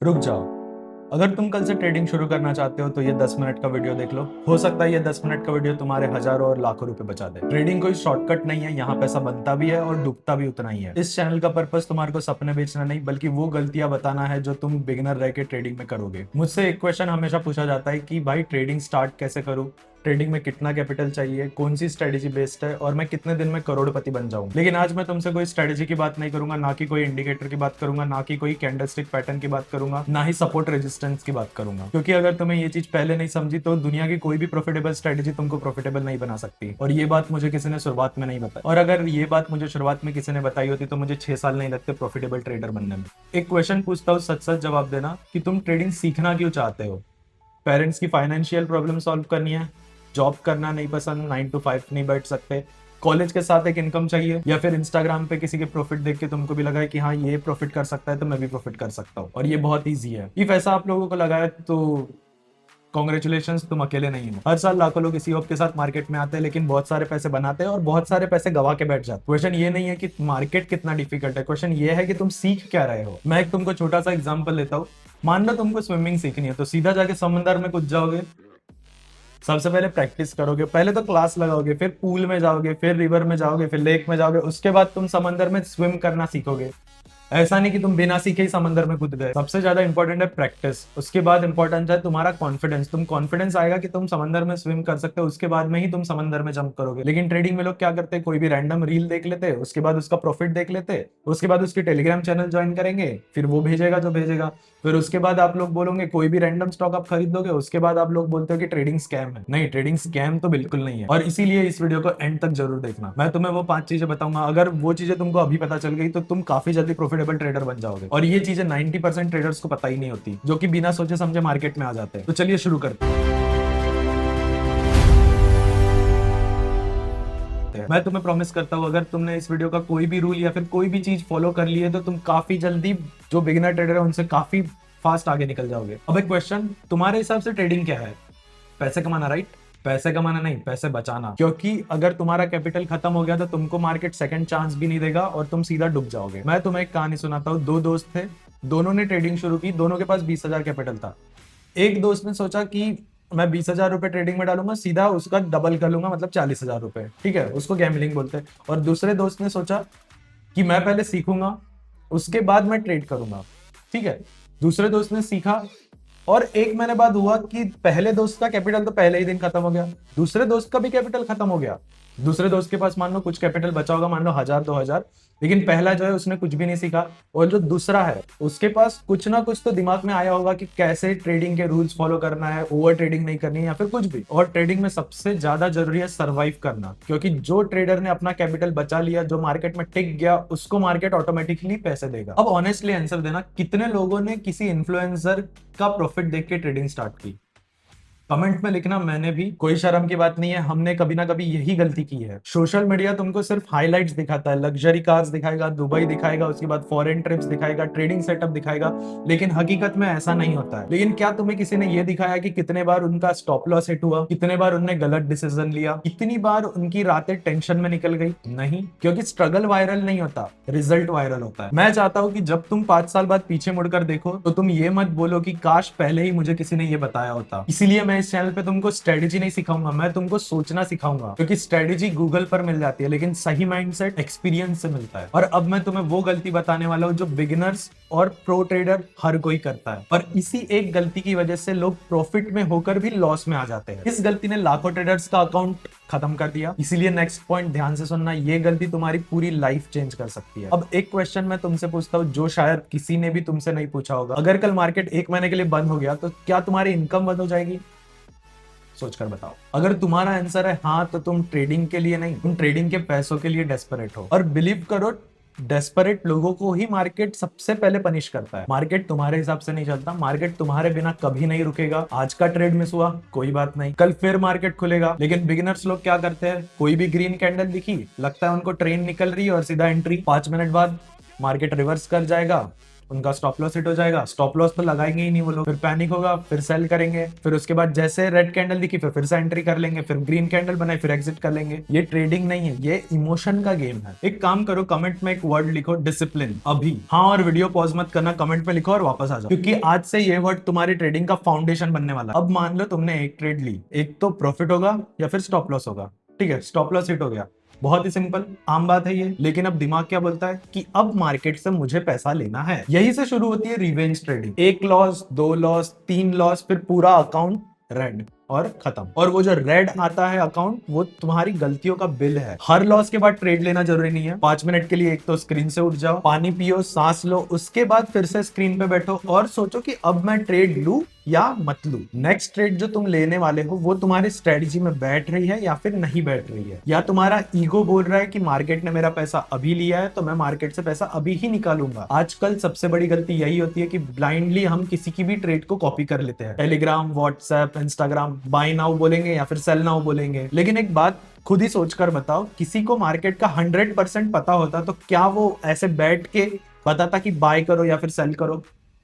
रुक जाओ। अगर तुम कल से ट्रेडिंग शुरू करना चाहते हो तो ये 10 मिनट का वीडियो देख लो। हो सकता है ये 10 मिनट का वीडियो तुम्हारे हजारों और लाखों रुपए बचा दे। ट्रेडिंग कोई शॉर्टकट नहीं है, यहाँ पैसा बनता भी है और डूबता भी उतना ही है। इस चैनल का पर्पस तुम्हारे को सपने बेचना नहीं, बल्कि वो गलतियां बताना है जो तुम बिगिनर रह के ट्रेडिंग में करोगे। मुझसे एक क्वेश्चन हमेशा पूछा जाता है कि भाई ट्रेडिंग स्टार्ट कैसे करूं, ट्रेडिंग में कितना कैपिटल चाहिए, कौन सी स्ट्रेटेजी बेस्ड है और मैं कितने दिन में करोड़पति बन जाऊं। लेकिन आज मैं तुमसे कोई स्ट्रेटेजी की बात नहीं करूंगा, ना कि कोई इंडिकेटर की बात करूंगा, ना कि कोई कैंडलस्टिक पैटर्न की बात करूंगा, ना ही सपोर्ट रेजिस्टेंस की बात करूंगा। क्योंकि अगर तुम्हें ये चीज पहले नहीं समझी तो दुनिया की कोई भी प्रॉफिटेबल स्ट्रेटेजी तुमको प्रॉफिटेबल नहीं बना सकती। और ये बात मुझे किसी ने शुरुआत में नहीं बताई, और अगर ये बात मुझे शुरुआत में किसी ने बताई होती तो मुझे 6 साल नहीं लगते प्रॉफिटेबल ट्रेडर बनने में। एक क्वेश्चन पूछता हूँ, सच सच जवाब देना कि तुम ट्रेडिंग सीखना क्यों चाहते हो। पेरेंट्स की फाइनेंशियल प्रॉब्लम सॉल्व करनी है, जॉब करना नहीं पसंद, 9 to 5 नहीं बैठ सकते, कॉलेज के साथ एक इनकम चाहिए, या फिर इंस्टाग्राम पे किसी के प्रॉफिट देख के तुमको भी लगा है कि हाँ ये प्रॉफिट कर सकता है तो मैं भी प्रॉफिट कर सकता हूँ और ये बहुत ईजी है। इफ ऐसा आप लोगों को लगा है तो कॉन्ग्रेचुलेशन, तुम अकेले नहीं हो। हर साल लाखों लोग इसी होप के साथ मार्केट में आते हैं, लेकिन बहुत सारे पैसे बनाते हैं और बहुत सारे पैसे गवा के बैठ जाते हैं। क्वेश्चन ये नहीं है कि मार्केट कितना डिफिकल्ट है, क्वेश्चन ये है कि तुम सीख क्या रहे हो। मैं एक तुमको छोटा सा एग्जांपल लेता हूँ। मान लो तुमको स्विमिंग सीखनी है तो सीधा जाके समंदर में कूद जाओगे। सबसे पहले प्रैक्टिस करोगे, पहले तो क्लास लगाओगे, फिर पूल में जाओगे, फिर रिवर में जाओगे, फिर लेक में जाओगे, उसके बाद तुम समंदर में स्विम करना सीखोगे। ऐसा नहीं कि तुम बिना सीखे ही समंदर में कूद गए। सबसे ज्यादा इंपॉर्टेंट है प्रैक्टिस, उसके बाद इंपॉर्टेंट है तुम्हारा कॉन्फिडेंस। तुम कॉन्फिडेंस आएगा कि तुम समंदर में स्विम कर सकते हो, उसके बाद में ही तुम समंदर में जंप करोगे। लेकिन ट्रेडिंग में लोग क्या करते हैं, कोई भी रैंडम रील देख लेते, उसके बाद उसका प्रॉफिट देख लेते, उसके बाद उसकी टेलीग्राम चैनल ज्वाइन करेंगे, फिर वो भेजेगा जो भेजेगा, फिर उसके बाद आप लोग बोलोगे कोई भी रैंडम स्टॉक आप खरीद लोगे, उसके बाद आप लोग बोलते हो कि ट्रेडिंग स्कैम है। नहीं, ट्रेडिंग स्कैम तो बिल्कुल नहीं है। और इसीलिए इस वीडियो को एंड तक जरूर देखना। मैं तुम्हें वो 5 चीजें बताऊंगा, अगर वो चीजें तुमको अभी पता चल गई तो तुम काफी जल्दी प्रॉफिटेबल ट्रेडर बन जाओगे। और ये चीजें 90% ट्रेडर्स को पता ही नहीं होती, जो कि बिना सोचे समझे मार्केट में आ जाते हैं। तो चलिए शुरू करते हैं। मैं तुम्हें प्रॉमिस करता हूँ, अगर तुमने इस वीडियो का कोई भी रूल या फिर कोई भी चीज फॉलो कर ली है तो तुम काफी जल्दी जो बिगिनर ट्रेडर है उनसे काफी फास्ट आगे निकल जाओगे। अब एक क्वेश्चन, तुम्हारे हिसाब से ट्रेडिंग क्या है? पैसे कमाना, राइट? पैसे कमाना नहीं, पैसे बचाना। क्योंकि अगर तुम्हारा कैपिटल खत्म हो गया तो तुमको मार्केट सेकंड चांस भी नहीं देगा और तुम सीधा डूब जाओगे। मैं तुम्हें एक कहानी सुनाता हूँ। 2 दोस्त थे, दोनों ने ट्रेडिंग शुरू की, दोनों के पास 20,000 कैपिटल था। एक दोस्त ने सोचा कि मैं 20,000 रुपए ट्रेडिंग में डालूंगा, सीधा उसका डबल कर लूंगा, मतलब 40,000 रुपए। ठीक है, उसको गैम्बलिंग बोलते हैं। और दूसरे दोस्त ने सोचा कि मैं पहले सीखूंगा, उसके बाद मैं ट्रेड करूंगा। ठीक है, दूसरे दोस्त ने सीखा और 1 महीने बाद हुआ कि पहले दोस्त का कैपिटल तो पहले ही दिन खत्म हो गया, दूसरे दोस्त का भी कैपिटल खत्म हो गया। दूसरे दोस्त के पास मान लो कुछ कैपिटल बचा होगा, मान लो 1,000-2,000, लेकिन पहला जो है उसने कुछ भी नहीं सीखा। और जो दूसरा है उसके पास कुछ ना कुछ तो दिमाग में आया होगा कि कैसे ट्रेडिंग के रूल्स फॉलो करना है, ओवर ट्रेडिंग नहीं करनी है या फिर कुछ भी। और ट्रेडिंग में सबसे ज्यादा जरूरी है सर्वाइव करना, क्योंकि जो ट्रेडर ने अपना कैपिटल बचा लिया, जो मार्केट में टिक गया, उसको मार्केट ऑटोमेटिकली पैसे देगा। अब ऑनेस्टली आंसर देना, कितने लोगों ने किसी इन्फ्लुएंसर का प्रॉफिट देख के ट्रेडिंग स्टार्ट की? कमेंट में लिखना। मैंने भी, कोई शर्म की बात नहीं है, हमने कभी ना कभी यही गलती की है। सोशल मीडिया तुमको सिर्फ हाइलाइट्स दिखाता है, लग्जरी कार्स दिखाएगा, दुबई दिखाएगा, उसके बाद फॉरेन ट्रिप्स दिखाएगा, ट्रेडिंग सेटअप दिखाएगा, लेकिन हकीकत में ऐसा नहीं होता है। लेकिन क्या तुम्हें किसी ने यह दिखाया कि कितने बार उनका स्टॉप लॉस हिट हुआ, कितने बार उनने गलत डिसीजन लिया, कितनी बार उनकी रातें टेंशन में निकल गई? नहीं, क्योंकि स्ट्रगल वायरल नहीं होता, रिजल्ट वायरल होता है। मैं चाहता हूं कि जब तुम 5 साल बाद पीछे मुड़कर देखो तो तुम ये मत बोलो कि काश पहले ही मुझे किसी ने ये बताया होता। इसीलिए मैं इस चैनल पे तुमको स्ट्रेटेजी नहीं सिखाऊंगा, मैं तुमको सोचना सिखाऊंगा, क्योंकि स्ट्रेटेजी गूगल पर मिल जाती है, लेकिन सही माइंडसेट एक्सपीरियंस से मिलता है। और अब मैं तुम्हें वो गलती बताने वाला हूं जो बिगिनर्स और प्रो ट्रेडर हर कोई करता है, और इसी एक गलती की वजह से लोग प्रॉफिट में होकर भी लॉस में आ जाते हैं। इस गलती ने लाखों ट्रेडर्स का अकाउंट खत्म कर दिया। इसीलिए नेक्स्ट पॉइंट ध्यान से सुनना, ये गलती तुम्हारी पूरी लाइफ चेंज कर सकती है। अब एक क्वेश्चन मैं तुमसे पूछता हूँ जो शायद किसी ने भी तुमसे नहीं पूछा होगा। अगर कल मार्केट 1 महीने के लिए बंद हो गया तो क्या तुम्हारी इनकम बंद हो जाएगी? सोचकर बताओ। अगर तुम्हारा आंसर है हाँ, तो तुम ट्रेडिंग के लिए नहीं, तुम ट्रेडिंग के पैसों के लिए डेस्परेट हो। और बिलीव करो, डेस्परेट लोगों को ही मार्केट सबसे पहले पनिश करता है। मार्केट तुम्हारे हिसाब से नहीं चलता, मार्केट तुम्हारे बिना कभी नहीं रुकेगा। आज का ट्रेड मिस हुआ, कोई बात नहीं, कल फिर मार्केट खुलेगा। लेकिन बिगिनर्स लोग क्या करते हैं, कोई भी ग्रीन कैंडल दिखी, लगता है उनको ट्रेन निकल रही है और सीधा एंट्री। 5 मिनट बाद मार्केट रिवर्स कर जाएगा, उनका स्टॉप लॉस हिट हो जाएगा, स्टॉप लॉस तो लगाएंगे ही नहीं वो लोग, फिर पैनिक होगा, फिर सेल करेंगे, फिर उसके बाद जैसे रेड कैंडल दिखी फिर से एंट्री कर लेंगे, फिर ग्रीन कैंडल बनाए फिर एग्जिट कर लेंगे। ये ट्रेडिंग नहीं है, ये इमोशन का गेम है। एक काम करो, कमेंट में एक वर्ड लिखो, डिसिप्लिन, अभी। हाँ, और वीडियो पॉज मत करना, कमेंट में लिखो और वापस आ जाओ, क्योंकि आज से ये वर्ड तुम्हारी ट्रेडिंग का फाउंडेशन बनने वाला है। अब मान लो तुमने एक ट्रेड ली, एक तो प्रॉफिट होगा या फिर स्टॉप लॉस होगा, ठीक है, स्टॉप लॉस हिट हो गया, बहुत ही सिंपल आम बात है ये। लेकिन अब दिमाग क्या बोलता है कि अब मार्केट से मुझे पैसा लेना है। यही से शुरू होती है रिवेंज ट्रेडिंग। एक लॉस, दो लॉस, तीन लॉस, फिर पूरा अकाउंट रेड और खत्म। और वो जो रेड आता है अकाउंट, वो तुम्हारी गलतियों का बिल है। हर लॉस के बाद ट्रेड लेना जरूरी नहीं है। 5 मिनट के लिए एक तो स्क्रीन से उठ जाओ, पानी पियो, सांस लो, उसके बाद फिर से स्क्रीन पे बैठो और सोचो कि अब मैं ट्रेड लूं या मत लूं। नेक्स्ट ट्रेड जो तुम लेने वाले हो वो तुम्हारी स्ट्रेटजी में बैठ रही है या फिर नहीं बैठ रही है, या तुम्हारा ईगो बोल रहा है कि मार्केट ने मेरा पैसा अभी लिया है तो मैं मार्केट से पैसा अभी ही निकालूंगा। आजकल सबसे बड़ी गलती यही होती है कि ब्लाइंडली हम किसी की भी ट्रेड को कॉपी कर लेते हैं। Telegram, WhatsApp, Instagram, buy now बोलेंगे या फिर सेल नाउ बोलेंगे। लेकिन एक बात खुद ही सोचकर बताओ, किसी को मार्केट का 100% पता होता तो क्या वो ऐसे बैठ के बताता कि बाय करो या फिर सेल करो?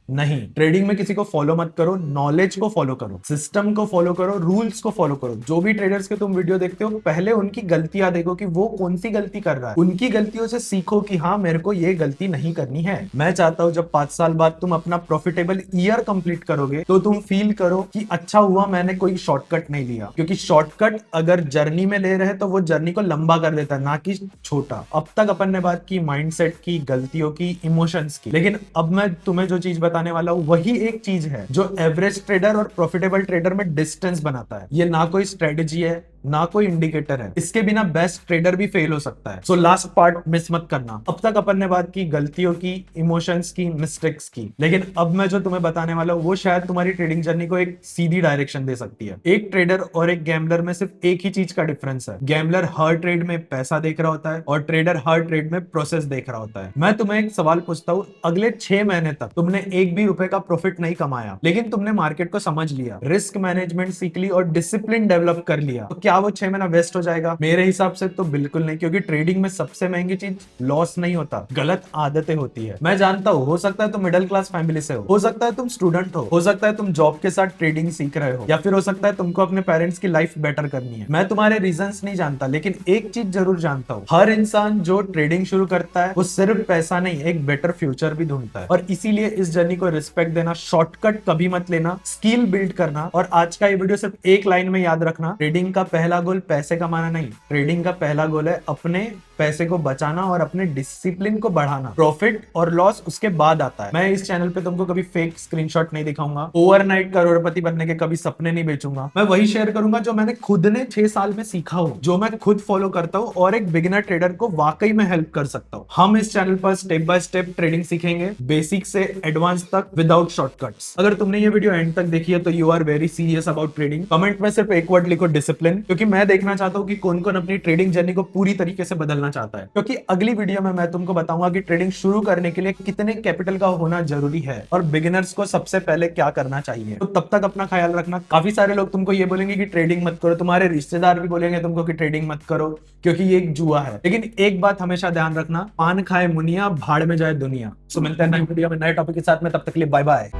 नहीं। ट्रेडिंग में किसी को फॉलो मत करो, नॉलेज को फॉलो करो, सिस्टम को फॉलो करो, रूल्स को फॉलो करो। जो भी ट्रेडर्स के तुम वीडियो देखते हो, पहले उनकी गलतियां देखो कि वो कौन सी गलती कर रहा है, उनकी गलतियों से सीखो कि हाँ, मेरे को ये गलती नहीं करनी है। मैं चाहता हूं जब 5 साल बाद तुम अपना प्रॉफिटेबल ईयर कंप्लीट करोगे तो तुम फील करो कि अच्छा हुआ मैंने कोई शॉर्टकट नहीं लिया, क्योंकि शॉर्टकट अगर जर्नी में ले रहे तो वो जर्नी को लंबा कर देता है, ना कि छोटा। अब तक अपन ने बात की माइंडसेट की, गलतियों की, इमोशंस की, लेकिन अब मैं तुम्हें जो चीज बताने वाला हूं वही एक चीज है जो एवरेज ट्रेडर और प्रॉफिटेबल ट्रेडर में डिस्टेंस बनाता है। ये ना कोई स्ट्रेटजी है, ना कोई इंडिकेटर है, इसके बिना बेस्ट ट्रेडर भी फेल हो सकता है। सो लास्ट पार्ट मिस मत करना। अब तक अपन ने बात की गलतियों की, इमोशंस की, मिस्टेक्स की, लेकिन अब मैं जो तुम्हें बताने वाला हूं वो शायद तुम्हारी ट्रेडिंग जर्नी को एक सीधी डायरेक्शन दे सकती है। एक ट्रेडर और एक गैम्बलर में सिर्फ एक ही चीज का डिफरेंस है। गैम्बलर हर ट्रेड में पैसा देख रहा होता है और ट्रेडर हर ट्रेड में प्रोसेस देख रहा होता है। मैं तुम्हें एक सवाल पूछता हूं, अगले 6 महीने तक तुमने एक भी रुपए का प्रॉफिट नहीं कमाया, लेकिन तुमने मार्केट को समझ लिया, रिस्क मैनेजमेंट सीख ली और डिसिप्लिन डेवलप कर लिया, तो क्या वो 6 महीना वेस्ट हो जाएगा? मेरे हिसाब से तो बिल्कुल नहीं, क्योंकि ट्रेडिंग में सबसे महंगी चीज लॉस नहीं होता, गलत आदतें होती है। मैं जानता हूं, हो सकता है तुम मिडिल क्लास फैमिली से हो सकता है तुम स्टूडेंट हो सकता है तुम जॉब के साथ ट्रेडिंग सीख रहे हो, या फिर हो सकता है तुमको अपने पेरेंट्स की लाइफ बेटर करनी है। मैं तुम्हारे रीजंस नहीं जानता, लेकिन एक चीज जरूर जानता हूं, हर इंसान जो ट्रेडिंग शुरू करता है वो सिर्फ पैसा नहीं, एक बेटर फ्यूचर भी ढूंढता है। और इसीलिए इस जर्नी को रिस्पेक्ट देना, शॉर्टकट कभी मत लेना, स्किल बिल्ड करना। और आज का ये वीडियो सिर्फ एक लाइन में याद रखना, ट्रेडिंग का पहला गोल पैसे कमाना नहीं, ट्रेडिंग का पहला गोल है अपने पैसे को बचाना और अपने डिसिप्लिन को बढ़ाना। प्रॉफिट और लॉस उसके बाद आता है। मैं इस चैनल पे तुमको कभी फेक स्क्रीनशॉट नहीं दिखाऊंगा, ओवरनाइट करोड़पति बनने के कभी सपने नहीं बेचूंगा। मैं वही शेयर करूंगा जो मैंने खुद ने 6 साल में सीखा हो, जो मैं खुद फॉलो करता हूं और एक बिगिनर ट्रेडर को वाकई में हेल्प कर सकता हूं। हम इस चैनल पर स्टेप बाय स्टेप ट्रेडिंग सीखेंगे, बेसिक से एडवांस तक, विदाउट शॉर्टकट्स। अगर तुमने ये वीडियो एंड तक देखी है तो you are very serious about trading. Comment में सिर्फ एक वर्ड लिखो, डिसिप्लिन, क्योंकि मैं देखना चाहता हूं कि कौन कौन अपनी ट्रेडिंग जर्नी को पूरी तरीके से बदलना चाहता है। क्योंकि अगली वीडियो में मैं तुमको बताऊंगा कि ट्रेडिंग शुरू करने के लिए कितने कैपिटल का होना जरूरी है और बिगिनर्स को सबसे पहले क्या करना चाहिए। तो तब तक अपना ख्याल रखना। काफी सारे लोग तुमको ये बोलेंगे कि ट्रेडिंग मत करो, तुम्हारे रिश्तेदार भी बोलेंगे तुमको कि ट्रेडिंग मत करो क्योंकि ये एक जुआ है। लेकिन एक बात हमेशा ध्यान रखना, पान खाए मुनिया, भाड़ में जाए दुनिया। सो मिलते हैं नई वीडियो में नए टॉपिक के साथ में, तब तक के लिए बाय बाय।